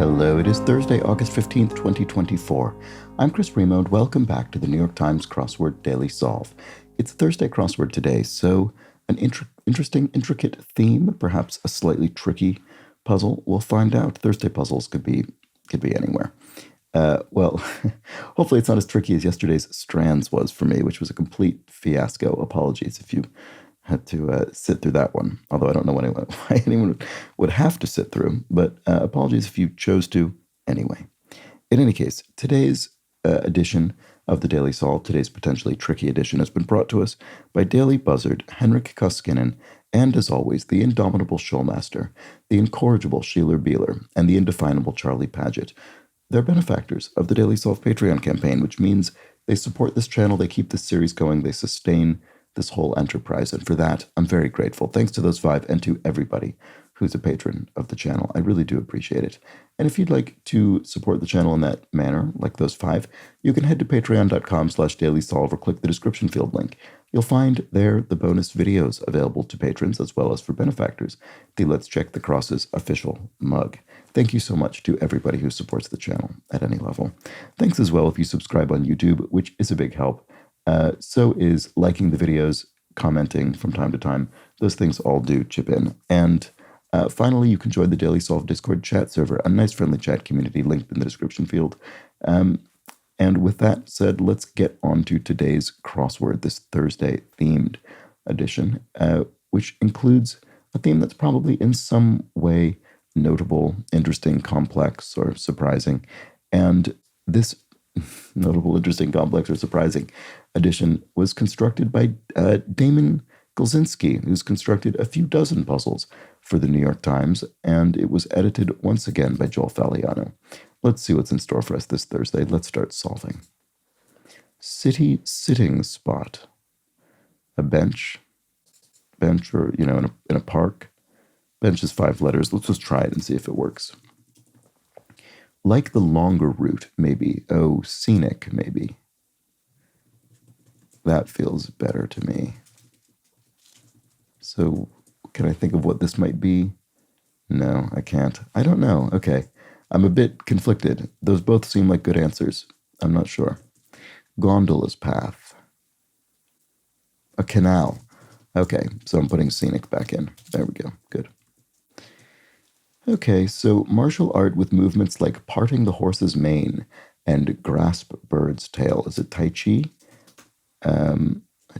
Hello, it is Thursday, August 15th, 2024. I'm Chris Remo, and welcome back to the New York Times Crossword Daily Solve. It's a Thursday crossword today, so an interesting, intricate theme, perhaps a slightly tricky puzzle. We'll find out. Thursday puzzles could be anywhere. Well, hopefully it's not as tricky as yesterday's Strands was for me, which was a complete fiasco. Apologies if you had to sit through that one, although I don't know why anyone would have to sit through, but apologies if you chose to anyway. In any case, today's edition of the Daily Solve, today's potentially tricky edition, has been brought to us by Daily Buzzard, Henrik Koskinen, and as always, the indomitable Showmaster, the incorrigible Sheeler Beeler, and the indefinable Charlie Paget. They're benefactors of the Daily Solve Patreon campaign, which means they support this channel, they keep this series going, they sustain this whole enterprise, and for that, I'm very grateful. Thanks to those five and to everybody who's a patron of the channel. I really do appreciate it. And if you'd like to support the channel in that manner, like those five, you can head to patreon.com/dailysolve or click the description field link. You'll find there the bonus videos available to patrons as well as for benefactors, the Let's Check the Crosses official mug. Thank you so much to everybody who supports the channel at any level. Thanks as well if you subscribe on YouTube, which is a big help. So is liking the videos, commenting from time to time. Those things all do chip in. And finally, you can join the Daily Solve Discord chat server, a nice friendly chat community linked in the description field. And with that said, let's get on to today's crossword, this Thursday themed edition, which includes a theme that's probably in some way notable, interesting, complex, or surprising. And this notable, interesting, complex, or surprising edition was constructed by Damon Golzinski, who's constructed a few dozen puzzles for the New York Times, and it was edited once again by Joel Faliano. Let's see what's in store for us this Thursday. Let's start solving. City sitting spot. A bench, or, in a park. Bench is 5 letters. Let's just try it and see if it works. Like the longer route, maybe. Oh, scenic, maybe. That feels better to me. So, can I think of what this might be? No, I can't. I don't know. Okay. I'm a bit conflicted. Those both seem like good answers. I'm not sure. Gondola's path. A canal. Okay, so I'm putting scenic back in. There we go. Good. Okay, so martial art with movements like parting the horse's mane and grasp bird's tail. Is it Tai Chi? I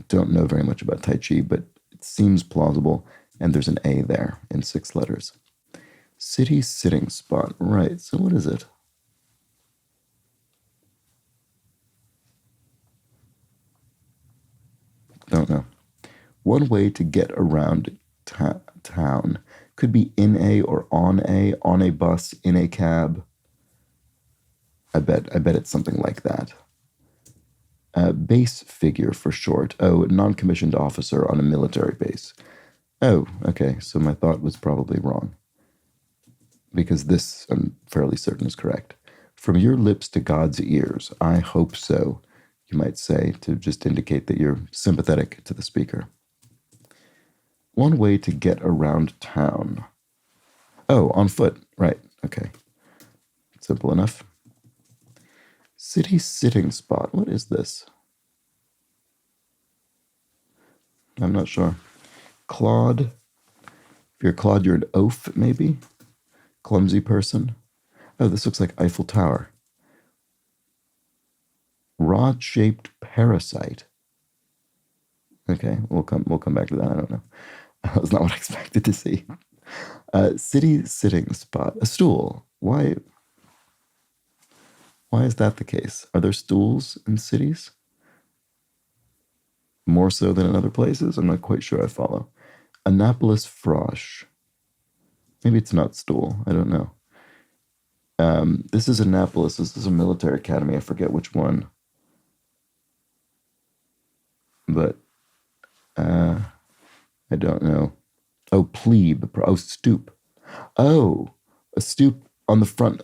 don't know very much about Tai Chi, but it seems plausible, and there's an A there in 6 letters. City sitting spot. Right, so what is it? Don't know. One way to get around town. Could be in a or on a bus, in a cab. I bet it's something like that. Base figure for short. Oh, non-commissioned officer on a military base. Oh, okay, so my thought was probably wrong. Because this, I'm fairly certain, is correct. From your lips to God's ears, I hope so, you might say, to just indicate that you're sympathetic to the speaker. One way to get around town. Oh, on foot. Right. Okay. Simple enough. City sitting spot. What is this? I'm not sure. Clod. If you're Claude, you're an oaf, maybe? Clumsy person. Oh, this looks like Eiffel Tower. Rod-shaped parasite. Okay, we'll come back to that. I don't know. That was not what I expected to see. City sitting spot. A stool. Why is that the case? Are there stools in cities? More so than in other places? I'm not quite sure I follow. Annapolis frosh. Maybe it's not stool. I don't know. This is Annapolis. This is a military academy. I forget which one. But I don't know. Oh, plebe. Oh, stoop. Oh, a stoop on the front,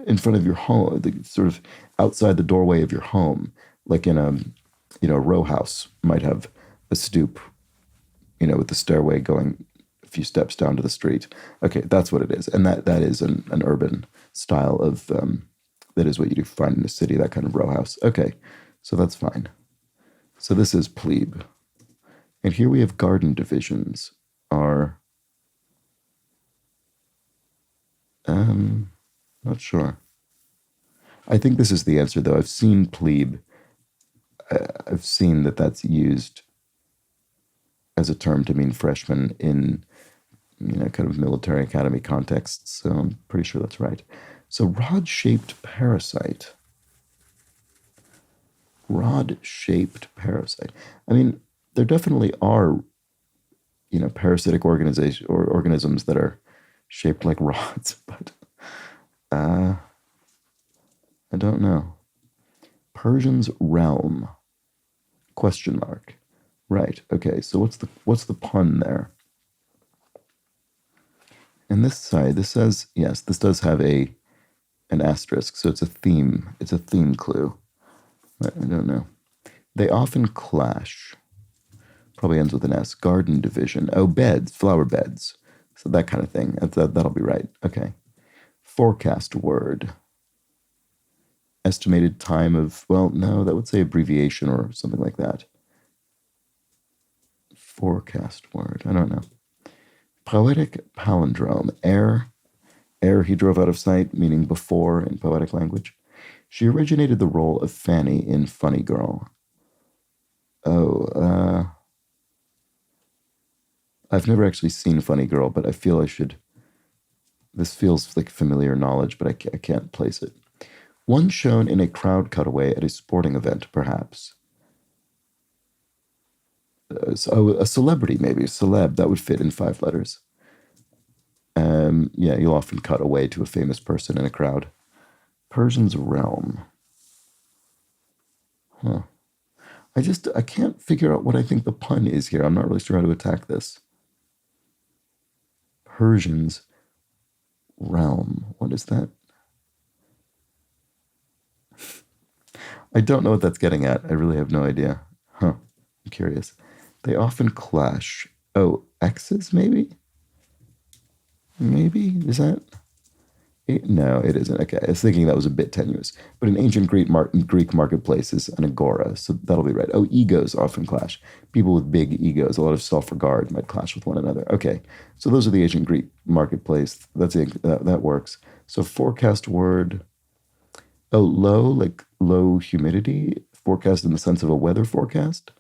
in front of your home, sort of outside the doorway of your home, like in a row house might have a stoop, with the stairway going few steps down to the street. Okay, that's what it is. And that is an urban style of, that is what you do find in a city, that kind of row house. Okay, so that's fine. So this is plebe. And here we have garden divisions are, not sure. I think this is the answer, though. I've seen plebe. I've seen that that's used as a term to mean freshman in, kind of military academy contexts. So I'm pretty sure that's right. So rod-shaped parasite. Rod-shaped parasite. I mean, there definitely are, parasitic organisms that are shaped like rods, but I don't know. Persian's realm? Question mark. Right. Okay. So what's the pun there? And this side, this says yes. This does have an asterisk, so it's a theme. It's a theme clue. I don't know. They often clash. Probably ends with an S. Garden division. Oh, beds, flower beds. So that kind of thing. That'll be right. Okay. Forecast word. Estimated time of, well, no, that would say abbreviation or something like that. Forecast word. I don't know. Poetic palindrome. Ere he drove out of sight, meaning before in poetic language. She originated the role of Fanny in Funny Girl. Oh, I've never actually seen Funny Girl, but I feel I should. This feels like familiar knowledge, but I can't place it. One shown in a crowd cutaway at a sporting event, perhaps. So a celebrity, maybe. Celeb, that would fit in 5 letters. Yeah, you'll often cut away to a famous person in a crowd. Persian's realm. Huh. I can't figure out what I think the pun is here. I'm not really sure how to attack this. Persian's realm. What is that? I don't know what that's getting at. I really have no idea. Huh. I'm curious. They often clash. Oh, X's maybe? Maybe? Is that? No, it isn't. Okay, I was thinking that was a bit tenuous. But in ancient Greek marketplace is an agora, so that'll be right. Oh, egos often clash. People with big egos, a lot of self-regard, might clash with one another. Okay, so those are the ancient Greek marketplace. That's it. That works. So forecast word. Oh, low, like low humidity. Forecast in the sense of a weather forecast.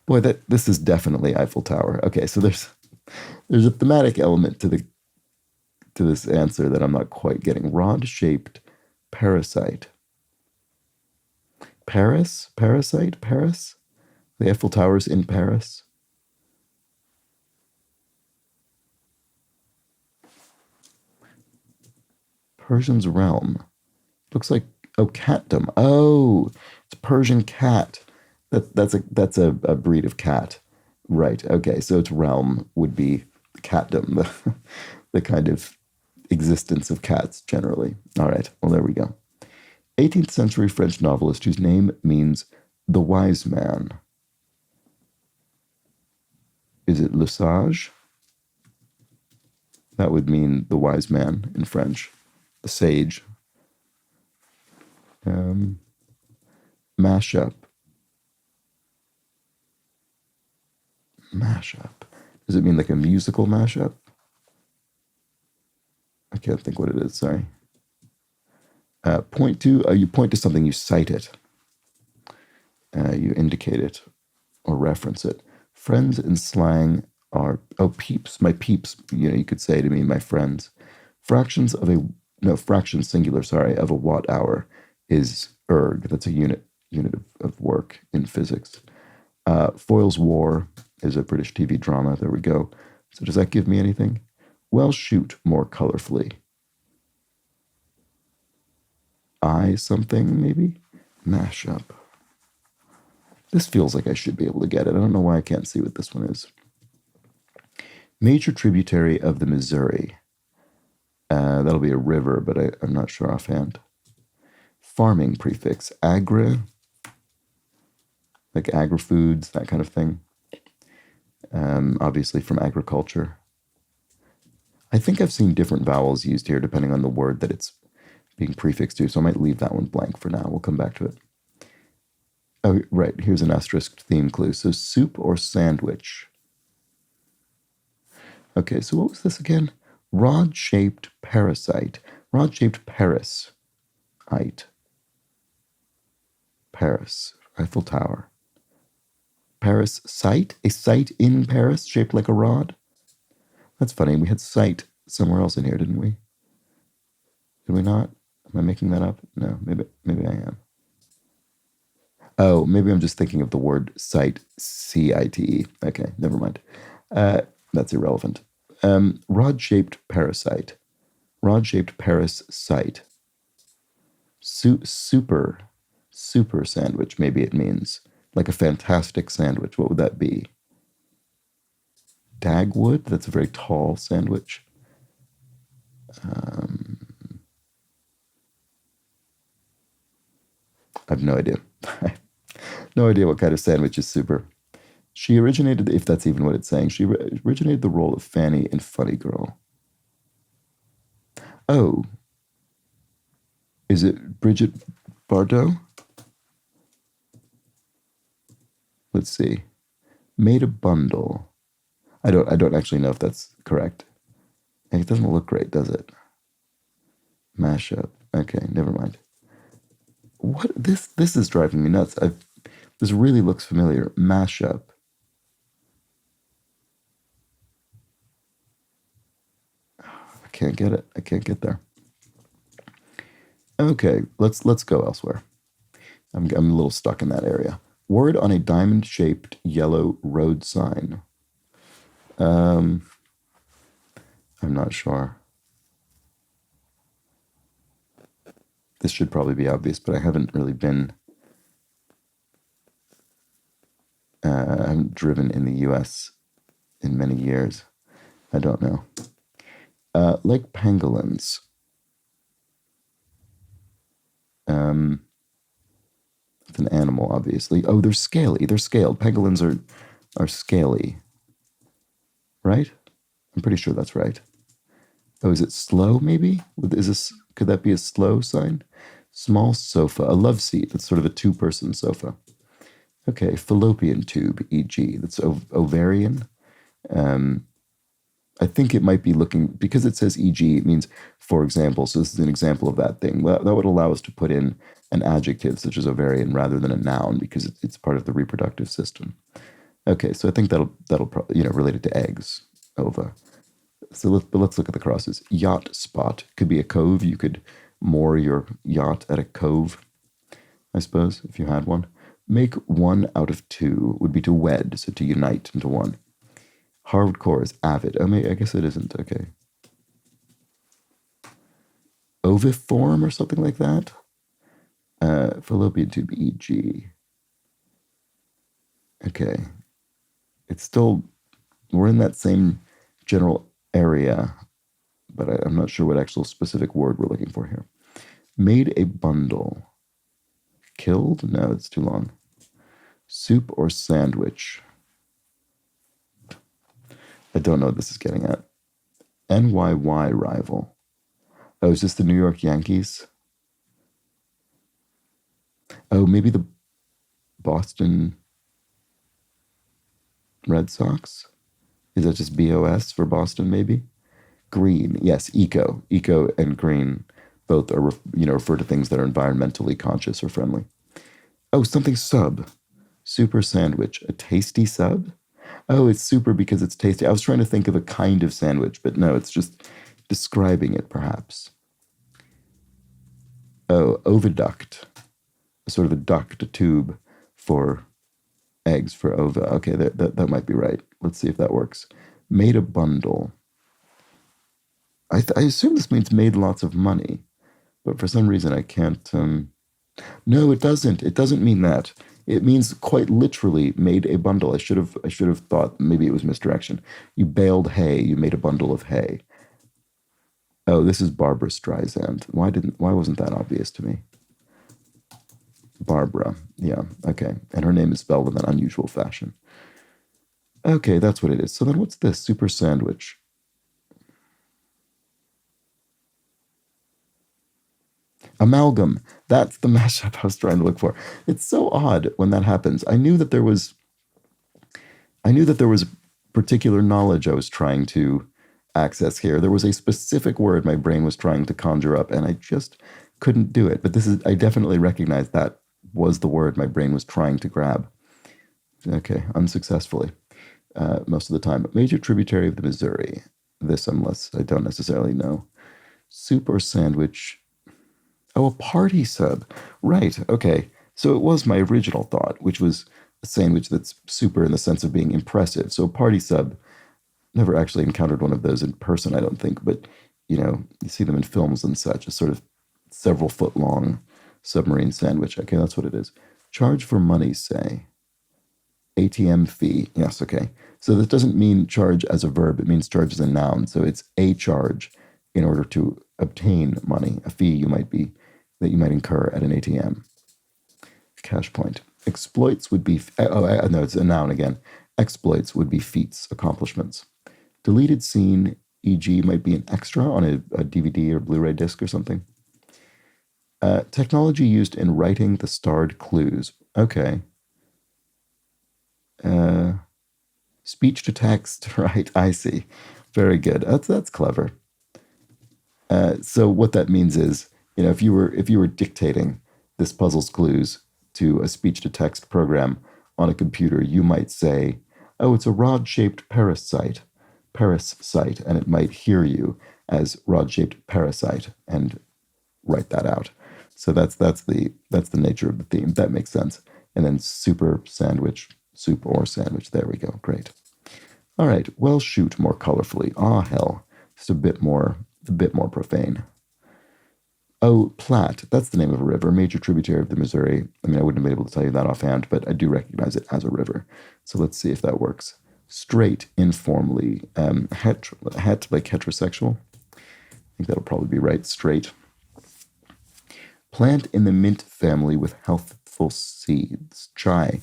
Boy, this is definitely Eiffel Tower. Okay, so there's a thematic element to this answer that I'm not quite getting. Rod-shaped parasite. Paris? Parasite? Paris? The Eiffel Tower's in Paris? Persian's realm. Looks like, oh, catdom. Oh, it's Persian cat. That's a breed of cat. Right, okay, so its realm would be catdom, the kind of existence of cats generally. All right, well, there we go. 18th century French novelist whose name means the wise man. Is it le sage? That would mean the wise man in French. The sage. Mashup. Mashup. Does it mean like a musical mashup? I can't think what it is, sorry. You point to something, you cite it. You indicate it or reference it. Friends in slang are, oh, peeps, my peeps, you could say to me, my friends. Fraction singular, sorry, of a watt hour is erg. That's a unit of work in physics. Foyle's War is a British TV drama. There we go. So does that give me anything? Well, shoot more colorfully. Something, maybe? Mashup. This feels like I should be able to get it. I don't know why I can't see what this one is. Major tributary of the Missouri. That'll be a river, but I'm not sure offhand. Farming prefix. Agri. Like agri-foods, that kind of thing. obviously from agriculture. I think I've seen different vowels used here depending on the word that it's being prefixed to, so I might leave that one blank for now. We'll come back to it. Oh, right, here's an asterisk theme clue. So soup or sandwich? Okay, so what was this again? Rod-shaped parasite. Rod-shaped parasite. Paris. Eiffel Tower. Paris site? A site in Paris shaped like a rod? That's funny. We had site somewhere else in here, didn't we? Did we not? Am I making that up? No, maybe I am. Oh, maybe I'm just thinking of the word site, C-I-T-E. Okay, never mind. That's irrelevant. Rod-shaped parasite. Rod-shaped parasite. Super sandwich, maybe it means. Like a fantastic sandwich. What would that be? Dagwood? That's a very tall sandwich. I have no idea. No idea what kind of sandwich is super. She originated, if that's even what it's saying, she originated the role of Fanny in Funny Girl. Oh. Is it Bridget Bardot? Let's see. Made a bundle. I don't actually know if that's correct. It doesn't look great, does it? Mashup. Okay, never mind. What this is driving me nuts. This really looks familiar. Mashup. I can't get it. I can't get there. Okay, let's go elsewhere. I'm a little stuck in that area. Word on a diamond-shaped yellow road sign. I'm not sure. This should probably be obvious, but I haven't really been. I haven't driven in the U.S. in many years. I don't know. Like pangolins. It's an animal, obviously. Oh, they're scaly. They're scaled. Pangolins are scaly. Right? I'm pretty sure that's right. Oh, is it slow, maybe? Could that be a slow sign? Small sofa, a love seat. That's sort of a two-person sofa. Okay, fallopian tube, e.g. That's ovarian. I think it might be looking, because it says e.g., it means for example. So this is an example of that thing. Well, that would allow us to put in an adjective such as ovarian rather than a noun because it's part of the reproductive system. Okay, so I think that'll probably, relate it to eggs, ova. So let's look at the crosses. Yacht spot could be a cove. You could moor your yacht at a cove, I suppose, if you had one. Make one out of two would be to wed, so to unite into one. Hardcore is avid. Oh, I guess it isn't. Okay. Oviform or something like that? Fallopian tube, e.g. Okay. It's still, we're in that same general area, but I'm not sure what actual specific word we're looking for here. Made a bundle. Killed? No, it's too long. Soup or sandwich? I don't know what this is getting at. NYY rival. Oh, is this the New York Yankees? Oh, maybe the Boston Red Sox? Is that just BOS for Boston, maybe? Green, yes, eco. Eco and green both are, refer to things that are environmentally conscious or friendly. Oh, something sub. Super sandwich. A tasty sub? Oh, it's super because it's tasty. I was trying to think of a kind of sandwich, but no, it's just describing it, perhaps. Oh, oviduct. Sort of a duct, a tube for eggs for ova. Okay, that might be right. Let's see if that works. Made a bundle. I assume this means made lots of money, but for some reason I can't. No, it doesn't. It doesn't mean that. It means quite literally made a bundle. I should have thought maybe it was misdirection. You baled hay. You made a bundle of hay. Oh, this is Barbra Streisand. Why wasn't that obvious to me? Barbara. Yeah. Okay. And her name is spelled in an unusual fashion. Okay, that's what it is. So then what's this? Super sandwich. Amalgam. That's the mashup I was trying to look for. It's so odd when that happens. I knew that there was particular knowledge I was trying to access here. There was a specific word my brain was trying to conjure up, and I just couldn't do it. But I definitely recognize that was the word my brain was trying to grab. Okay, unsuccessfully, most of the time. Major tributary of the Missouri. This, unless I don't necessarily know. Soup or sandwich. Oh, a party sub. Right, okay. So it was my original thought, which was a sandwich that's super in the sense of being impressive. So a party sub, never actually encountered one of those in person, I don't think, but you see them in films and such, a sort of several foot long submarine sandwich. Okay, that's what it is. Charge for money, say. ATM fee. Yes, okay. So this doesn't mean charge as a verb, it means charge as a noun. So it's a charge in order to obtain money, a fee that you might incur at an ATM. Cash point. Exploits would be, no, it's a noun again. Exploits would be feats, accomplishments. Deleted scene, e.g., might be an extra on a DVD or Blu-ray disc or something. Technology used in writing the starred clues. Okay. Speech to text, right? I see. Very good. That's clever. So what that means is, if you were dictating this puzzle's clues to a speech to text program on a computer, you might say, "Oh, it's a rod-shaped parasite, and it might hear you as rod-shaped parasite and write that out." So that's the nature of the theme. That makes sense. And then super sandwich, soup or sandwich. There we go. Great. All right. Well, shoot more colorfully. Ah, hell. Just a bit more profane. Oh, Platte. That's the name of a river, major tributary of the Missouri. I mean, I wouldn't have been able to tell you that offhand, but I do recognize it as a river. So let's see if that works. Straight, informally. Het, like heterosexual. I think that'll probably be right. Straight. Plant in the mint family with healthful seeds. Chai.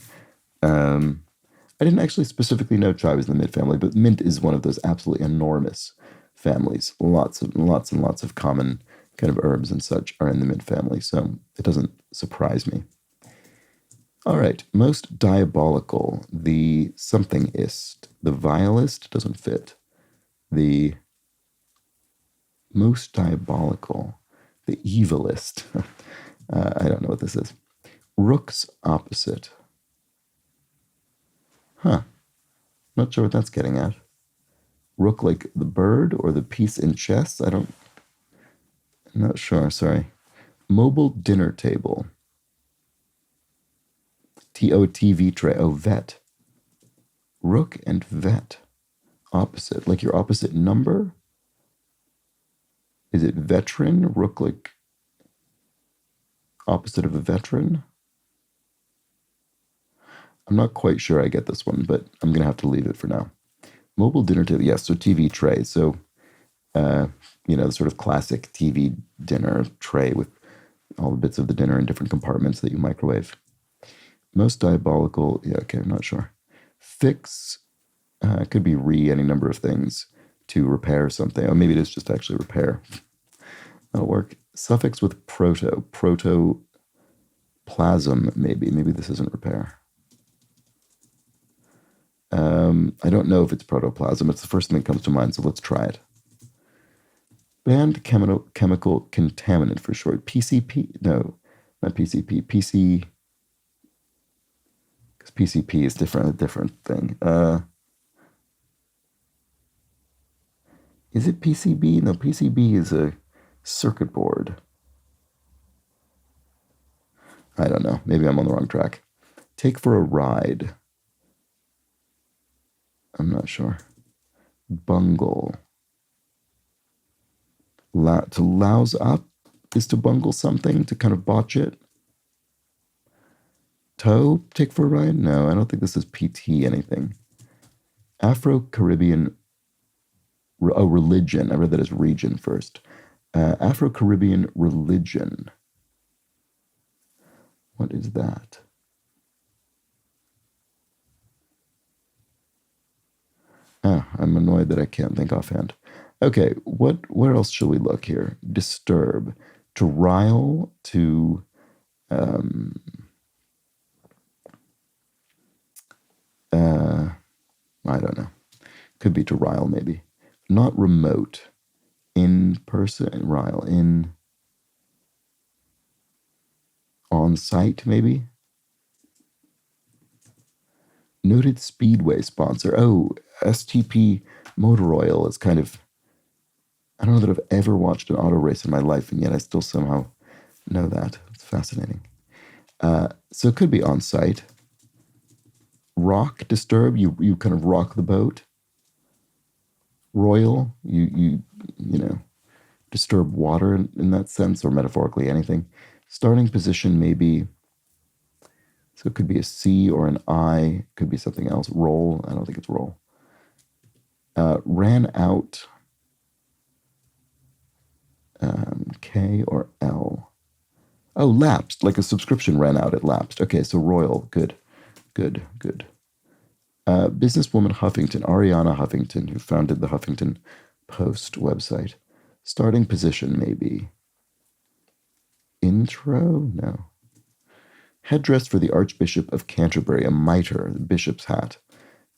I didn't actually specifically know chai was in the mint family, but mint is one of those absolutely enormous families. Lots and lots of common kind of herbs and such are in the mint family, so it doesn't surprise me. All right, most diabolical, the somethingist. The vilest doesn't fit. The most diabolical, the evilest. I don't know what this is. Rook's opposite. Huh. Not sure what that's getting at. Rook like the bird or the piece in chess? I'm not sure, sorry. Mobile dinner table. TOTV tray. Oh, vet. Rook and vet. Opposite. Like your opposite number? Is it veteran? Rook like opposite of a veteran? I'm not quite sure I get this one, but I'm going to have to leave it for now. Mobile dinner table. Yes, so TV tray. So, the sort of classic TV dinner tray with all the bits of the dinner in different compartments that you microwave. Most diabolical. Yeah, okay, I'm not sure. Fix. Could be any number of things to repair something. Oh, maybe it is just actually repair. That'll work. Suffix with proto. Protoplasm, maybe. Maybe this isn't repair. I don't know if it's protoplasm. It's the first thing that comes to mind, so let's try it. Banned chemical contaminant for short. PCP? No, not PCP. PC. Because PCP is a different thing. Is it PCB? No, PCB is a circuit board. I don't know. Maybe I'm on the wrong track. Take for a ride. I'm not sure. Bungle. To louse up is to bungle something, to kind of botch it. Tow, take for a ride? No, I don't think this is PT anything. Afro-Caribbean, religion. I read that as region first. Afro-Caribbean religion. What is that? I'm annoyed that I can't think offhand. Okay, where else shall we look here? Disturb, to rile, to I don't know. Could be to rile, maybe. Not remote. In person, rile. In on site, maybe. Noted Speedway sponsor. Oh, STP Motor Oil is kind of. I don't know that I've ever watched an auto race in my life, and yet I still somehow know that. It's fascinating. So it could be on site. Rock, disturb, you kind of rock the boat. Royal, you disturb water in that sense, or metaphorically anything. Starting position, maybe. So it could be a C or an I, could be something else. Roll, I don't think it's roll. Ran out, K or L. Oh, lapsed, like a subscription ran out, it lapsed. Okay, so royal, good. Businesswoman Huffington, Ariana Huffington, who founded the Huffington Post website. Starting position, maybe. Intro? No. Headdress for the Archbishop of Canterbury, a mitre, the bishop's hat,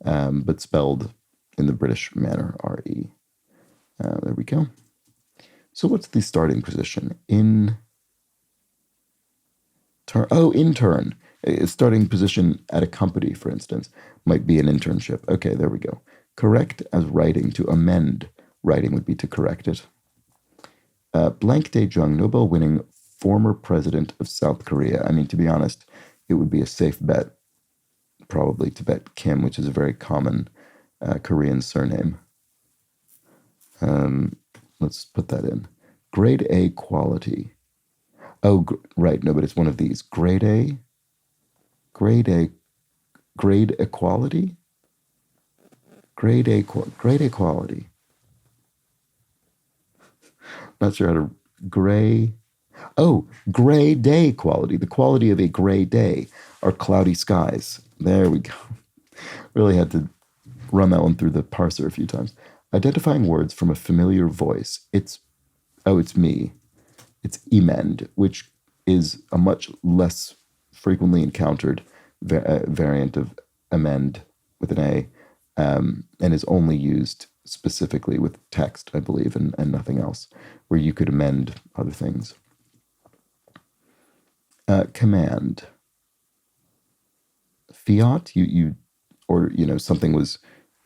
but spelled in the British manner, R-E. There we go. So what's the starting position? Intern. Starting position at a company, for instance, might be an internship. Okay, there we go. Correct as writing. To amend writing would be to correct it. Blank Dae-jung, Nobel-winning former president of South Korea. I mean, to be honest, it would be a safe bet probably to bet Kim, which is a very common Korean surname. Let's put that in. Grade A quality. Oh, right. No, but it's one of these. Grade A. Grade equality. Grade A quality. Not sure how to. Gray day quality. The quality of a gray day are cloudy skies. There we go. Really had to run that one through the parser a few times. Identifying words from a familiar voice. It's me. It's emend, which is a much less frequently encountered variant of amend with an A, and is only used specifically with text, I believe, and nothing else, where you could amend other things. Command. Fiat, something was,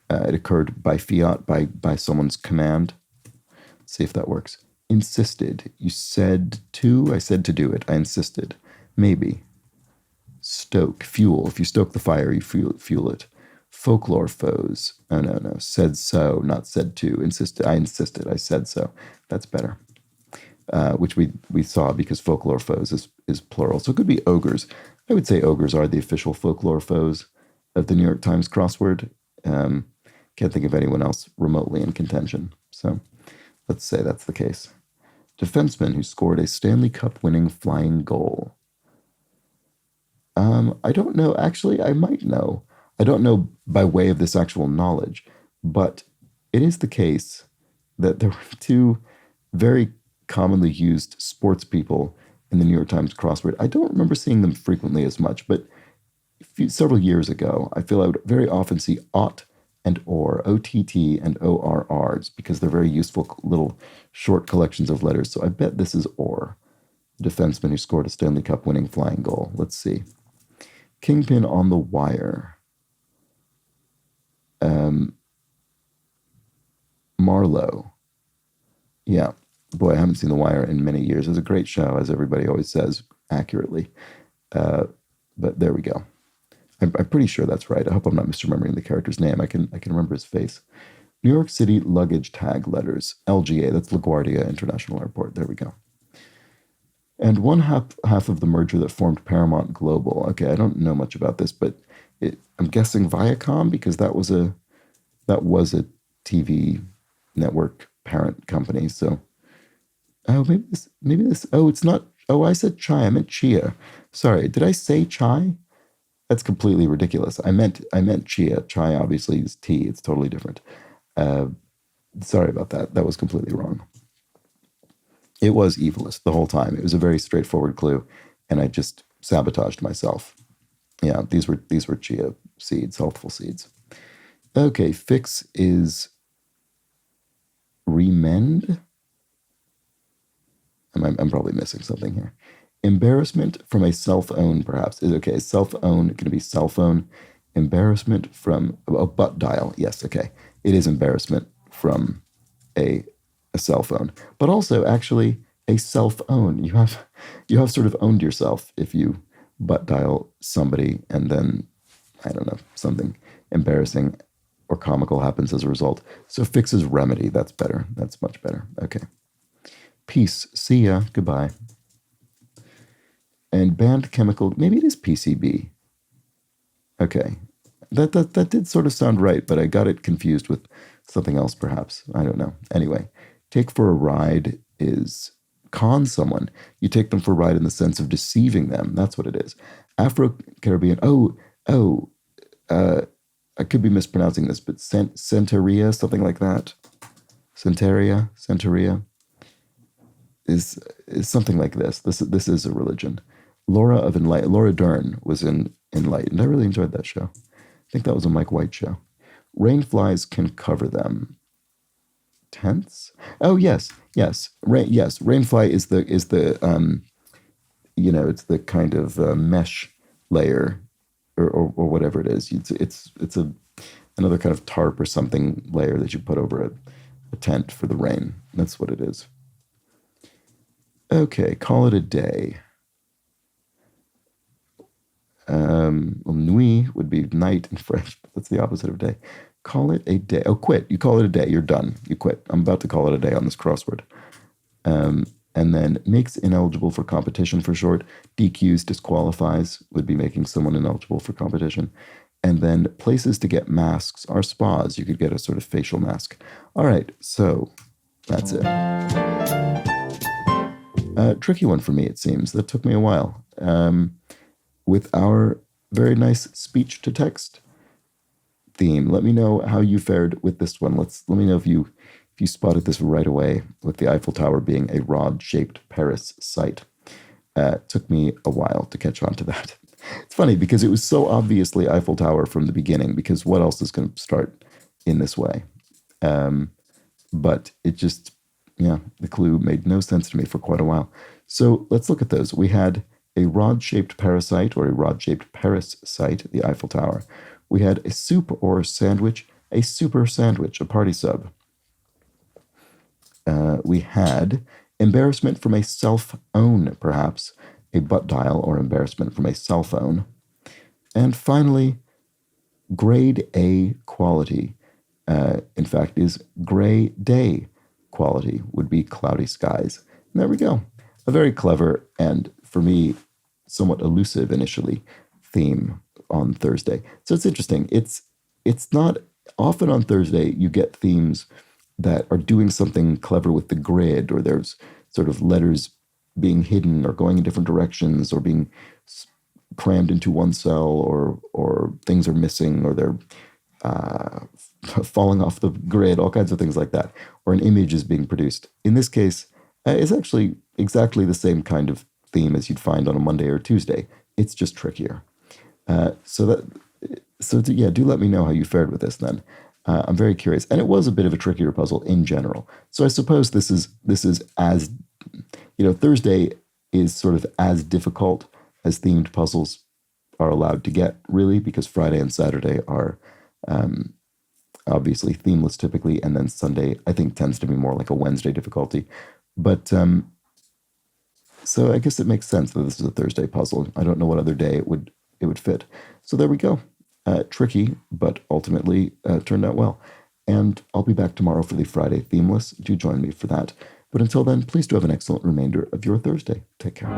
it occurred by fiat, by someone's command. Let's see if that works. Insisted. You said to, I said to do it. I insisted. Maybe. Stoke, fuel. If you stoke the fire, you fuel it. Folklore foes. Oh, no. Said so, not said to. Insisted. I insisted. I said so. That's better. Which we saw because folklore foes is plural. So it could be ogres. I would say ogres are the official folklore foes of the New York Times crossword. Can't think of anyone else remotely in contention. So let's say that's the case. Defenseman who scored a Stanley Cup winning flying goal. I don't know. Actually, I might know. I don't know by way of this actual knowledge, but it is the case that there were two very commonly used sports people in the New York Times crossword. I don't remember seeing them frequently as much, but several years ago, I feel I would very often see ought and or, O-T-T and O-R-Rs, because they're very useful little short collections of letters. So I bet this is or. Defenseman who scored a Stanley Cup winning flying goal. Let's see. Kingpin on the wire. Marlowe. Yeah. Boy, I haven't seen The Wire in many years. It's a great show, as everybody always says accurately. But there we go. I'm pretty sure that's right. I hope I'm not misremembering the character's name. I can remember his face. New York City luggage tag letters. LGA. That's LaGuardia International Airport. There we go. And one half of the merger that formed Paramount Global. Okay, I don't know much about this, but I'm guessing Viacom, because that was a TV network parent company. So, maybe this. Oh, it's not. Oh, I said chai. I meant chia. Sorry, did I say chai? That's completely ridiculous. I meant chia. Chai obviously is tea. It's totally different. Sorry about that. That was completely wrong. It was evilist the whole time. It was a very straightforward clue, and I just sabotaged myself. Yeah, these were chia seeds, healthful seeds. Okay, fix is remend. I'm probably missing something here. Embarrassment from a cell phone, perhaps. Is okay. Cell phone going to be cell phone. Embarrassment from a butt dial. Yes, okay. It is embarrassment from a a cell phone, but also actually a self own. You have sort of owned yourself if you butt dial somebody and then I don't know something embarrassing or comical happens as a result. So fixes remedy. That's better. That's much better. Okay. Peace. See ya. Goodbye. And banned chemical. Maybe it is PCB. Okay. That did sort of sound right, but I got it confused with something else, perhaps. I don't know. Anyway, take for a ride is con someone. You take them for a ride in the sense of deceiving them. That's what it is. Afro Caribbean. Oh. I could be mispronouncing this, but Centauria, something like that. Centauria is something like this. This is a religion. Laura Dern was in Enlightened. I really enjoyed that show. I think that was a Mike White show. Rainflies can cover them. Tents? Oh yes. Rainfly is the it's the kind of mesh layer or whatever it is. It's another kind of tarp or something layer that you put over a tent for the rain. That's what it is. Okay, call it a day. Nuit would be night in French, but that's the opposite of day. Call it a day. Oh, quit. You call it a day. You're done. You quit. I'm about to call it a day on this crossword. And then makes ineligible for competition for short. DQs, disqualifies, would be making someone ineligible for competition. And then places to get masks are spas. You could get a sort of facial mask. All right, so that's it. Tricky one for me, it seems. That took me a while. With our very nice speech to text theme, let me know how you fared with this one. Let me know if you spotted this right away with the Eiffel Tower being a rod-shaped Paris site. It took me a while to catch on to that. It's funny because it was so obviously Eiffel Tower from the beginning, because what else is going to start in this way? But it just, the clue made no sense to me for quite a while. So let's look at those. We had a rod-shaped parasite or a rod-shaped Paris site, the Eiffel Tower. We had a soup or sandwich, a super sandwich, a party sub. We had embarrassment from a self-own, perhaps, a butt dial or embarrassment from a cell phone. And finally, grade A quality, in fact, is gray day quality, would be cloudy skies. And there we go. A very clever and, for me, somewhat elusive initially theme on Thursday. So it's interesting. It's not often on Thursday you get themes that are doing something clever with the grid, or there's sort of letters being hidden or going in different directions or being crammed into one cell, or things are missing, or they're falling off the grid, all kinds of things like that, or an image is being produced. In this case, it's actually exactly the same kind of theme as you'd find on a Monday or Tuesday. It's just trickier. So do let me know how you fared with this then. I'm very curious. And it was a bit of a trickier puzzle in general. So I suppose this is as, Thursday is sort of as difficult as themed puzzles are allowed to get, really, because Friday and Saturday are obviously themeless typically, and then Sunday, I think, tends to be more like a Wednesday difficulty. But so I guess it makes sense that this is a Thursday puzzle. I don't know what other day it would fit. So there we go. Tricky, but ultimately turned out well. And I'll be back tomorrow for the Friday themeless. Do join me for that. But until then, please do have an excellent remainder of your Thursday. Take care.